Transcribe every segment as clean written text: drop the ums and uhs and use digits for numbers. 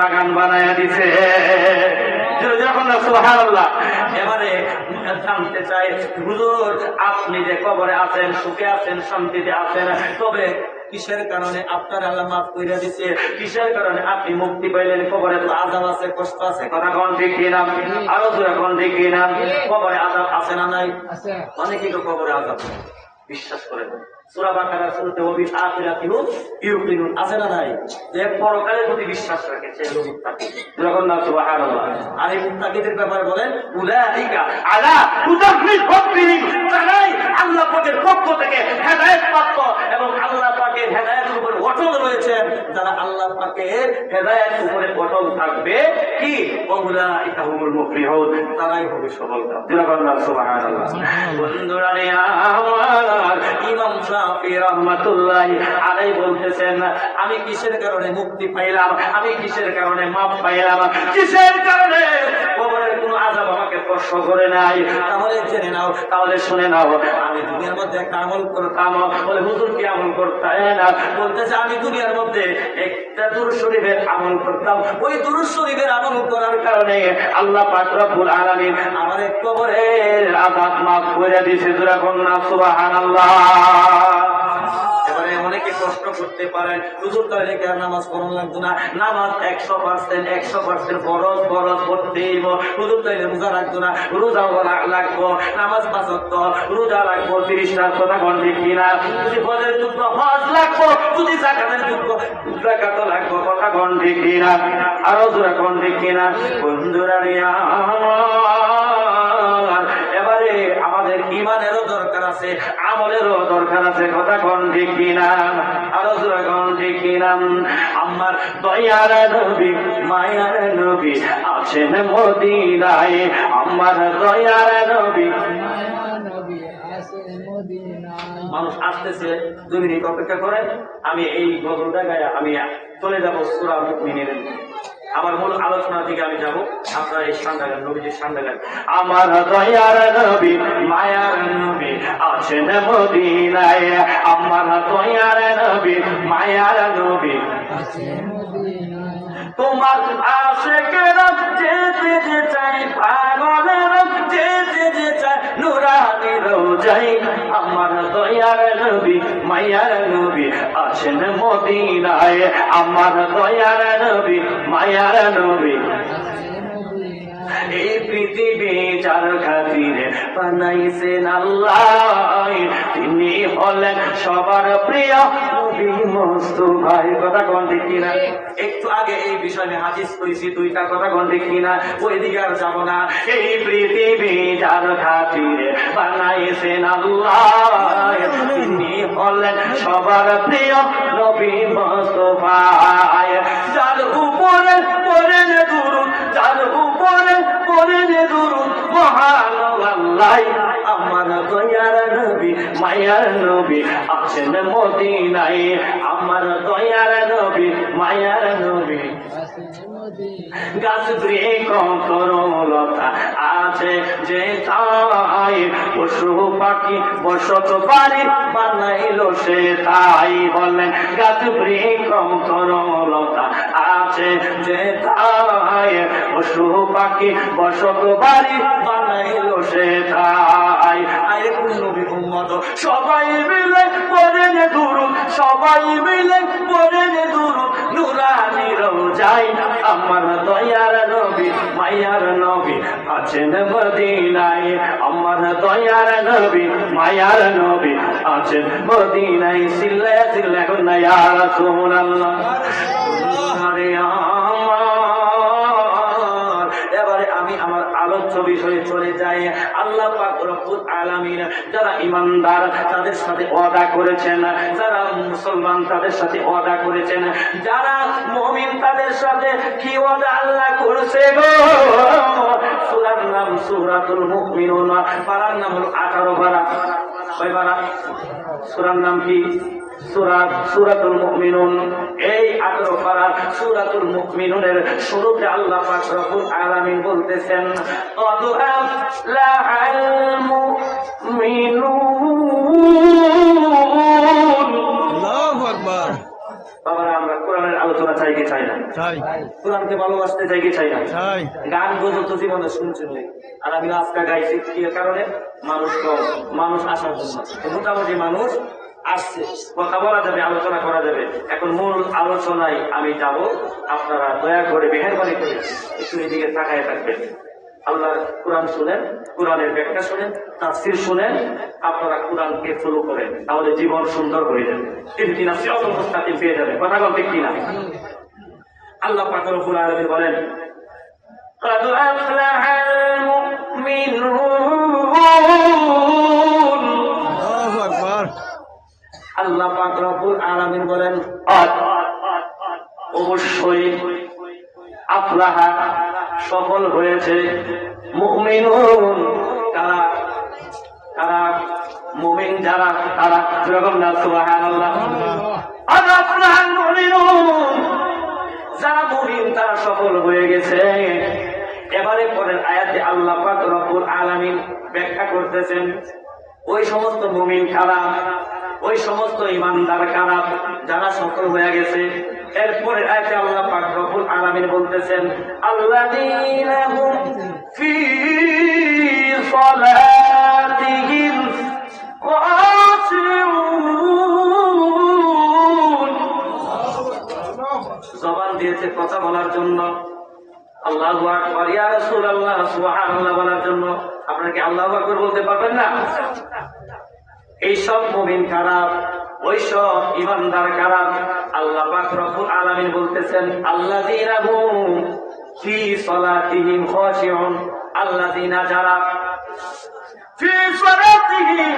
বাগান বানায়া দিছে। যখন সুবহানাল্লাহ। এবারে জানতে চাই হুজুর আপনি যে কবরে আছেন, সুখে আছেন, শান্তিতে আছেন, তবে কিসের কারণে আপনার আল্লাহ মাফ করে দিচ্ছে? কিসের কারণে আপনি মুক্তি পাইলেন? কবরে তো আযাব আছে, কষ্ট আছে, কথা কোন ঠিক কিনা? আরো জোরে কোন ঠিক কিনা? কবরে আযাব আছে না নাই? অনেকেই তো কবরে আযাব বিশ্বাস করে না। সূরা বাকারার শুরুতে ওয়াবিল আখিরাতি হুম ইউকিনুন আছে না নাই? যে পরকালের প্রতি বিশ্বাস রাখে সে হলো মুত্তাকি। যখন না সুবহানাল্লাহ। আর এই মুত্তাকিদের ব্যাপারে বলেন উলাইকা আলা হুদাম মিন রাব্বিহিম, তারাই আল্লাহ পাকের পক্ষ থেকে হেদায়েত প্রাপ্ত এবং আল্লাহ পাকের হেদায়েতের উপর অটল রয়েছে। যারা আল্লাহ পাকের হেদায়েতের উপরে অটল থাকবে কি উলাইকা হুমুল মুফলিহুন, তারাই হবে সফলকাম। যখন না সুবহানাল্লাহ। বন্ধুরা রে আমার ইমাম শাফি রাহমাতুল্লাহি আলাইহি বলতেছেন আমি কিসের কারণে মুক্তি পাইলাম, আমি কিসের কারণে মাফ পাইলাম, কিসের কারণে কবরের কোনো আযাব আমাকে স্পর্শ করে নাই? তাহলে জেনে নাও, তাহলে শুনে নাও। আমি দুনিয়ার মধ্যে একটা আমল করতাম। বলে হুজুর কি আমল করতেন? বলতেছে আমি দুনিয়ার মধ্যে একটা দুরূদ শরীফের আমল করতাম। ওই দুরূদ শরীফের আমল করার কারণে আল্লাহ পাক রব্বুল আলামিন আমার কবরের আযাব মাফ করে দিয়েছে। যখন না সুবহানাল্লাহ। এবারে অনেকে কষ্ট করতে পারেন হুজুর তাহলে কি আর নামাজ পড়া লাগতো না? নামাজ 100% ফরজ পড়তেই হবে। হুজুর তাহলে রোজা রাখতো না? রোজাও লাগবো। নামাজ 5 ওয়াক্ত, রোজা লাগবো 30টা, কথা কোন ঠিক কিনা? যদি হজের যোগ্য হজ লাগবো, যদি যাকাতের যোগ্য যাকাত লাগবো, কথা কোন ঠিক কিনা? আরো জোরে কোন ঠিক কিনা? বন্ধুরা রে আমার এবারে আমাদের ঈমানেরও দরকার আছে, আমলেরও দরকার আছে, কথা কোন ঠিক কিনা? আরো জোরে কোন ঠিক কিনা? আমার দয়ার নবী মায়ার নবী আছেন মদিনায়, আমার দয়ার নবী মানুষ আসতেছে 2 মিনিট অপেক্ষা করেন, আমি এই গজলটা গায়া আমি চলে যাব সূরা মুমিনের। আমার মূল আলোচনা থেকে আমি যাব, আপনারা এই সান্দাগান নবীজির সান্দাগান। আমার দয়ার নবী মায়ার নবী আছেন মদিনায়, আমার দয়ার নবী মায়ার নবী তোমার আশিকেরা যেতে যে চাই, পাগলেরা যেতে যে চাই নুরানি রওজায়, আমার দয়ার নবী মায়ার নবী আছেন মদিনায়, আমার দয়ার নবী মায়ার নবী। এই পৃথিবী যার খাতিরে বানাইছেন আল্লাহ, তিনি হলেন সবার প্রিয় নবী মুস্তাফা। কথা কোন ঠিক কিনা? একটু আগে এই বিষয়ে হাদিস কইছি 2টা, কথা কোন ঠিক কিনা? ওই দিকে আর যাব না। এই পৃথিবী যার খাতিরে বানাইছেন আল্লাহ, তিনি হলেন সবার প্রিয় নবী মুস্তাফা। যার উপরে পড়েন দুরূদ, যার উপরে পড়েন দুরূদ মহান আল্লাহ, আমার দয়ার নবী মায়ার নবী আছেন মদিনায়, আমার দয়ার নবী মায়ার নবী। গাছ বৃক্ষ তরুলতা আছে যে তাই, পশু পাখি বসত বাড়ি বানাইল সে তাই। বলেন গাছ বৃক্ষ তরুলতা আছে যে তাই, পশু পাখি বসত বাড়ি বানাইল সে তাই। আরে নবী উম্মত সবাই মিলে পড়েন দুরূদ, সবাই মিলে পড়েন দুরূদ নুরানি রওজায়, আমার দয়ার নবী মায়ার নবী আছেন মদিনায়, আমার দয়ার নবী মায়ার নবী আছেন মদিনায়। সিল্লা সিল্লা কন্যা ইয়া রাসূলুল্লাহ। এবারে আমি আমার আলোচ্য বিষয়ে চলে যাই। আল্লাহ পাক রব্বুল আলামিন যারা ঈমানদার তাদের সাথে ওয়াদা করেছেন, যারা মুসলমান তাদের সাথে ওয়াদা করেছেন, যারা মুমিন তাদের সাথে কি ওয়াদা আল্লাহ করেছে গো? সূরার নাম সূরাতুল মুমিনুন, পারার নাম হলো 18 পারা। কয় পারা? সূরার নাম কি? সূরাতুল মুমিনুন। এই 18 পারা সূরাতুল মুমিনুনের শুরুতে আল্লাহ পাক রব্বুল আলামিন বলতেছেন ক্বাদ আফলাহাল মুমিনুন। আল্লাহু আকবার। বাবারা আমরা কোরআনের আলোচনা চাই কি চাই না? কোরআনকে ভালোবাসতে চাই কি চাই না? গান গজল তো জীবনে শুনছেন, আর আমি আজকে গাইছি কি কারণে? মানুষ কম, মানুষ আসার জন্য। মোটামুটি মানুষ আসছে, কথা বলা যাবে, আলোচনা করা যাবে। এখন মূল আলোচনায় আমি যাব, আপনারা দয়া করে মেহেরবানি করে একটু এদিকে তাকায় থাকবেন। আল্লাহ কোরআন শুনেন, কোরআনের ব্যাখ্যা শুনেন, তাফসীর শুনেন, আপনারা কোরআনকে ফলো করেন, তাহলে জীবন সুন্দর হয়ে যাবে। ইহদিনাস সিরাতাল মুস্তাকিম পেয়ে যাবে। কথা বলতে কি না? আল্লাহ পাক রব্বুল আলামিন বলেন, قد أفلح المؤمنون। আল্লাহু আকবার। আল্লাহ পাক রব্বুল আলামিন বলেন, অবশ্যই আফলাহা সফল হয়েছে মুমিনুন, কারা কারা? মুমিন যারা, তারা যেরকম না সুবহানাল্লাহ। আফলাহাল মুমিনুন, যারা মুমিন তারা সফল হয়ে গেছে। এবারে পরের আয়াতে আল্লাহ পাক রব্বুল আলামিন ব্যাখ্যা করতেছেন ওই সমস্ত মুমিন কারা, ওই সমস্ত ইমানদার কারা যারা সফল হয়ে গেছে। এরপরে আয়াতে আল্লাহ পাক রব্বুল আলামিন বলতেছেন, আল্লাযীনা হুম ফী সালাতিহিম খাশিউন। জবান দিয়েছে কথা বলার জন্য, আল্লাহু আকবার, ইয়া রাসূলুল্লাহ, সুবহানাল্লাহ বলার জন্য। আপনারা কি আল্লাহু আকবার বলতে পারবেন না? এই সব মুমিন কারা, ওই সব ইমানদার কারা? আল্লাহ পাক রব্বুল আলামিন বলতেছেন, আল্লাযীনা হুম ফী সালাতিহিম খাশিউন। আল্লাযীনা যারা ফী সালাতিহিম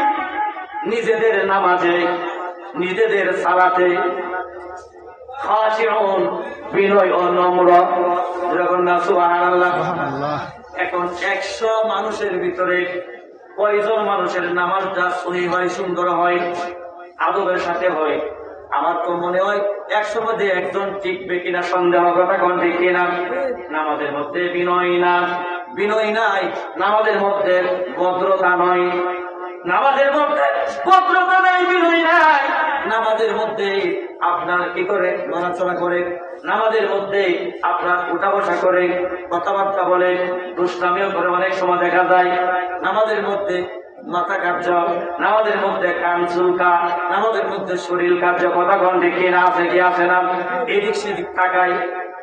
নিজেদের নামাজে, নিজেদের সালাতে, খাশিউন বিনয় ও নম্র। যখন না সুবহানাল্লাহ। এখন 100 মানুষের ভিতরে কয়জন মানুষের নামাজটা সহিহ হয়, সুন্দর হয়, আদবের সাথে হয়? আমার তো মনে হয় 100 মধ্যে একজন টিকবে কিনা সন্দেহ। কথা কোন ঠিক কিনা? নামাজের মধ্যে বিনয় না, বিনয় নাই, নামাজের মধ্যে ভদ্রতা নয়, নামাজের মধ্যে ভদ্রতা নাই, বিনয় নাই, নামাজের মধ্যে আপনার কি করে নড়াচড়া করে, নামাজের মধ্যে আপনার উঠা বসা করে, কথাবার্তা বলে, দুষ্টামিও করে, অনেক সময় দেখা যায়। নামাজের মধ্যে মাথা কার্য, নামাজের মধ্যে কান চুলকা, নামাজের মধ্যে শরীর কার্য। কথা কোন ঠিক কিনা? আছে কি আছে না? এদিক সেদিক তাকায়,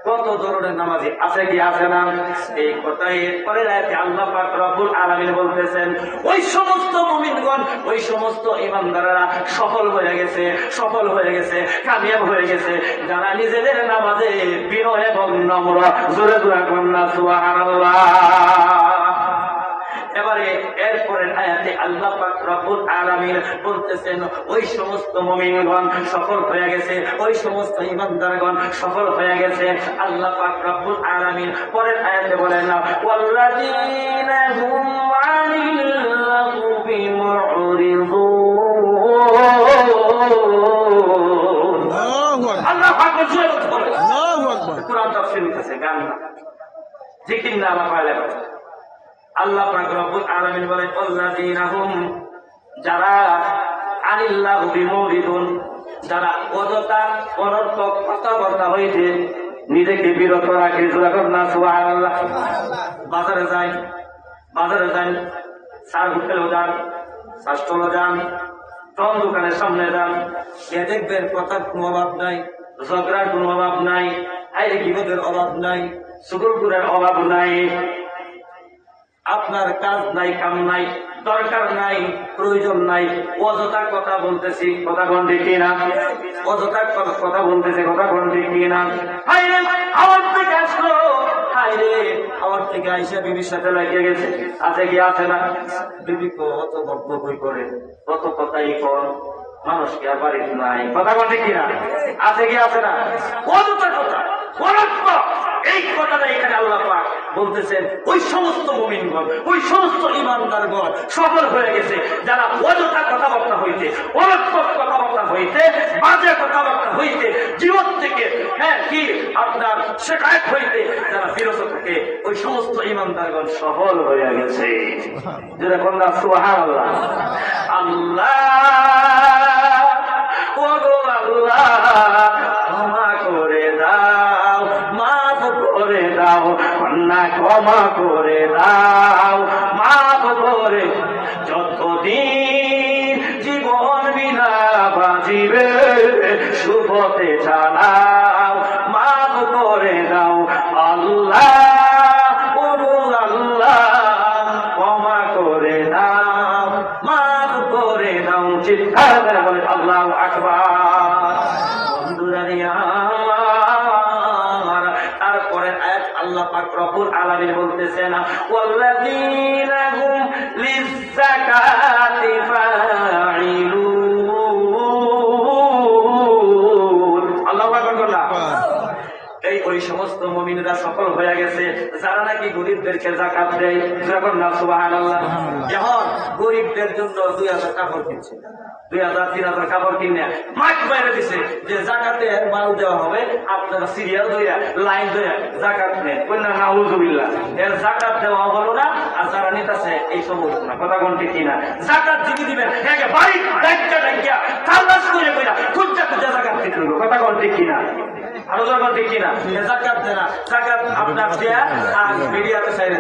কত ধরনের নামাজি আছে কি আছে না? এই কথাই পরের আয়াতে আল্লাহ পাক রব্বুল আলামিন বলতেছেন, ওই সমস্ত মুমিনগণ, ওই সমস্ত ইমানদাররা সফল হয়ে গেছে, সফল হয়ে গেছে, কামিয়াব হয়ে গেছে, যারা নিজেদের নামাজে বিনয় এবং নম্র। জোরে জোরে কন্যা সুবহানাল্লাহ। এবারে এরপরের আয়াতে আল্লাহ পাক রব্বুল আলামিন বলতেছেন, ওই সমস্ত মুমিনগণ সফল হয়ে গেছে, ওই সমস্ত ইমানদারগণ সফল হয়ে গেছে। আল্লাহ পাক রব্বুল আলামিন পরের আয়াতে বলেন, ওয়াল্লাযীনা হুম আনিল লাগবি মুরিদুন। আল্লাহ পাক বলেন, আল্লাহু আকবার। কোরআন তাফসীর করতেছে, গান না, জিকির না, আল্লাহ পাক বলেন। আল্লাহ পাক রব্বুল আলামিন বলেন, আল্লাযীনা হুম, যারা আনিল লাগবি মুরিদুন, যারা অযথা অনর্থক কথাবার্তা হইতে নিজেকে বিরত রাখে। যখন না সুবহানাল্লাহ। বাজারে যান, বাজারে যান, সার হোটেলেও যান, শাস্ত্রও যান, টন দোকানের সামনে যান, এ দেখবেন কথার কোনো অভাব নাই, ঝগড়ার কোনো অভাব নাই, আইরে বিপদের অভাব নাই, সুগুলপুরের অভাব নাই। আপনার কাজ নাই, কাম নাই, দরকার নাই, প্রয়োজন নাই, অযথা কথা বলতেছি। কথা কোন ঠিক কিনা? অযথা কথা বলতেছে। কথা কোন ঠিক কিনা? হায়রে আমার থেকে আসলো, হায়রে আমার থেকে আইসা বিবির সাথে লাগিয়ে গেছে। আছে কি আছে না? বিবি কত বক্তব্য করে, কত কথাই কর, মানুষ কি আর বাড়িতে নাই। কথা কোন ঠিক কিনা? আছে কি আছে না? অযথা কথা, অনর্থক। এই কথাটা এখানে আল্লাহ পাক বলতেছেন, ওই সমস্ত মুমিনগণ, ওই সমস্ত ইমানদারগণ সফল হয়ে গেছে, যারা অযথা কথাবার্তা হইতে, অনর্থক কথাবার্তা হইতে, বাজে কথাবার্তা হইতে, জীবন থেকে কি আপনার শিকায়ত হইতে যারা বিরত থাকে, ওই সমস্ত ইমানদারগণ সফল হয়ে গেছে। যেটা বললাম সুবহানাল্লাহ। আল্লাহ, ও গো আল্লাহ, করে দাও, কন্যা ক্ষমা করে দাও, মাফ করে। যতদিন জীবন বিনা বাজিবে সুপথে চালাও, মাফ করে দাও আল্লাহ, আল্লাহ ক্ষমা করে দাও, মাফ করে দাও। চিৎকার করে বলে আল্লাহু আকবার। বন্ধুরা আমার, তারপরে আয়াত আল্লাহ পাক রব্বুল আলামিন বলতেছেন ওয়াল্লাযীনা হুম লিয-যাকাতি ফাঈলুন। আল্লাহু আকবার। এই ওই সমস্ত মুমিনরা সফল হয়ে গেছে যারা নাকি গরিবদেরকে যাকাত দেয়। যখন না সুবহানাল্লাহ। এখন গরিবদের জন্য 2000 কাপড় কিনছে, 2000-3000 কাপড় কিনে মাইক বাইরে দিছে যে জাকাতে মাল দেওয়া হবে, আপনারা সিরিয়াল ধরে লাইন ধরে জাকাত নেন। কন্যা নাউযুবিল্লাহ, এর জাকাত দেওয়া হলো না, আর যারা নিতেছে এই সব হইতো না। কথা কোন ঠিক কিনা? জাকাত যিনি দিবেন একে বাড়ি ডাক্কা ডাক্কা খালাস করে কইরা খুঁজা খুঁজা জাকাত দিতে হইব। কথা কোন ঠিক কিনা? আরো যখন ঠিক কিনা? জাকাত দেনা, জাকাত আপনার দেয়া আর মিডিয়াতে চাইলে